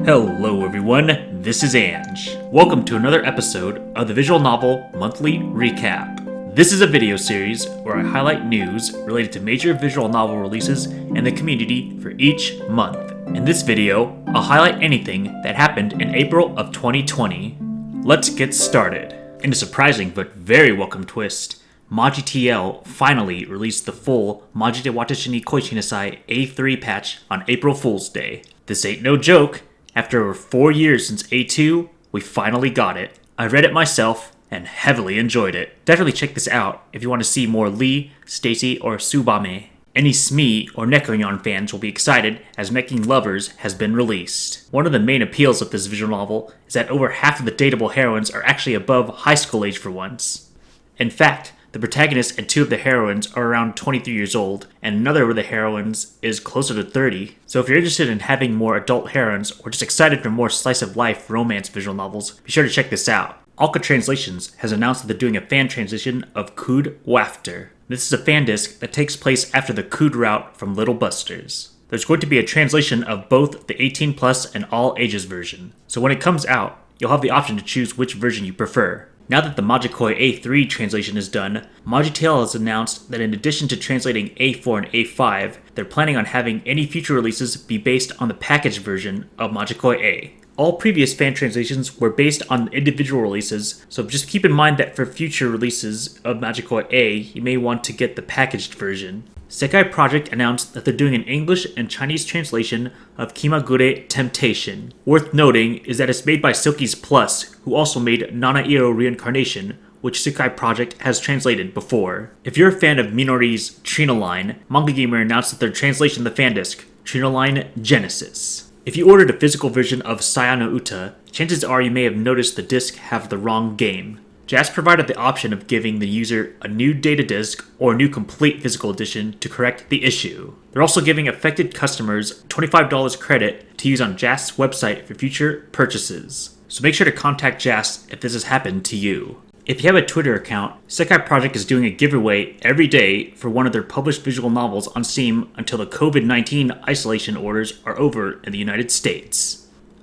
Hello everyone, this is Ange. Welcome to another episode of the Visual Novel Monthly Recap. This is a video series where I highlight news related to major visual novel releases and the community for each month. In this video, I'll highlight anything that happened in April of 2020. Let's get started. In a surprising but very welcome twist, MajiTL finally released the full Majite Watashi ni Koi Shinasai A3 patch on April Fool's Day. This ain't no joke. After over 4 years since A2, we finally got it. I read it myself and heavily enjoyed it. Definitely check this out if you want to see more Lee, Stacy, or Tsubame. Any SME or Nekoyon fans will be excited as Making Lovers has been released. One of the main appeals of this visual novel is that over half of the dateable heroines are actually above high school age for once. In fact, the protagonist and two of the heroines are around 23 years old, and another of the heroines is closer to 30. So if you're interested in having more adult heroines, or just excited for more slice-of-life romance visual novels, be sure to check this out. Alka Translations has announced that they're doing a fan transition of Cood Wafter. This is a fan disc that takes place after the Cood route from Little Busters. There's going to be a translation of both the 18 plus and all ages version. So when it comes out, you'll have the option to choose which version you prefer. Now that the Majikoi A3 translation is done, MajiTL has announced that in addition to translating A4 and A5, they're planning on having any future releases be based on the packaged version of Majikoi A. All previous fan translations were based on individual releases, so just keep in mind that for future releases of Majikoi A, you may want to get the packaged version. Sekai Project announced that they're doing an English and Chinese translation of Kimagure Temptation. Worth noting is that it's made by Silky's Plus, who also made Nanairo Reincarnation, which Sekai Project has translated before. If you're a fan of Minori's Trina line, Manga Gamer announced that their translation of the fan disc, Trina line Genesis. If you ordered a physical version of Sayano Uta, chances are you may have noticed the disc have the wrong game. JAS provided the option of giving the user a new data disc or a new complete physical edition to correct the issue. They're also giving affected customers $25 credit to use on JAS' website for future purchases. So make sure to contact JAS if this has happened to you. If you have a Twitter account, Sekai Project is doing a giveaway every day for one of their published visual novels on Steam until the COVID-19 isolation orders are over in the United States.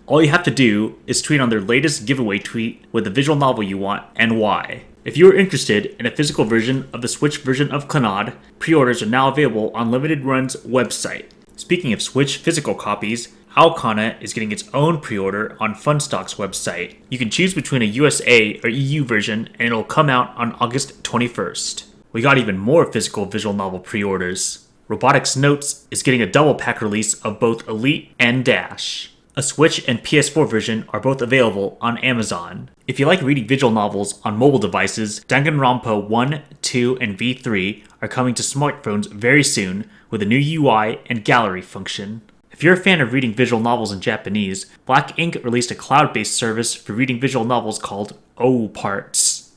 All you have to do is tweet on their latest giveaway tweet with the visual novel you want and why. If you are interested in a physical version of the Switch version of Clannad, pre-orders are now available on Limited Run's website. Speaking of Switch physical copies, Alka is getting its own pre-order on Funstock's website. You can choose between a USA or EU version and it'll come out on August 21st. We got even more physical visual novel pre-orders. Robotics Notes is getting a double pack release of both Elite and Dash. A Switch and PS4 version are both available on Amazon. If you like reading visual novels on mobile devices, Danganronpa 1, 2, and V3 are coming to smartphones very soon with a new UI and gallery function. If you're a fan of reading visual novels in Japanese, Black Ink released a cloud-based service for reading visual novels called O-Parts.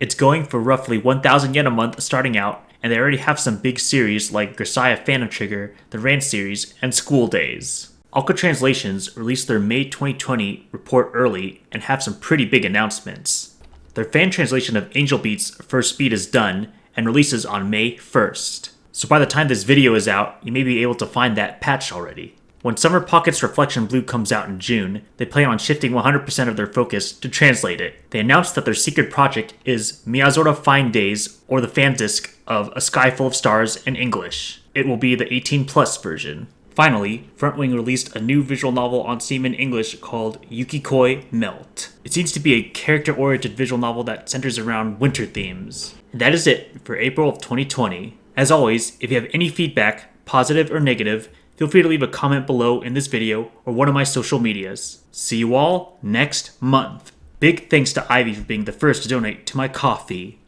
It's going for roughly 1,000 yen a month starting out, and they already have some big series like Grisaya Phantom Trigger, the Rand series, and School Days. Alka Translations released their May 2020 report early and have some pretty big announcements. Their fan translation of Angel Beats First Speed is done and releases on May 1st. So by the time this video is out, you may be able to find that patch already. When Summer Pockets Reflection Blue comes out in June, they plan on shifting 100% of their focus to translate it. They announced that their secret project is Miyazora Fine Days, or the fan disc of A Sky Full of Stars in English. It will be the 18 plus version. Finally, Frontwing released a new visual novel on Steam in English called Yukikoi Melt. It seems to be a character-oriented visual novel that centers around winter themes. And that is it for April of 2020. As always, if you have any feedback, positive or negative, feel free to leave a comment below in this video or one of my social medias. See you all next month. Big thanks to Ivy for being the first to donate to my coffee.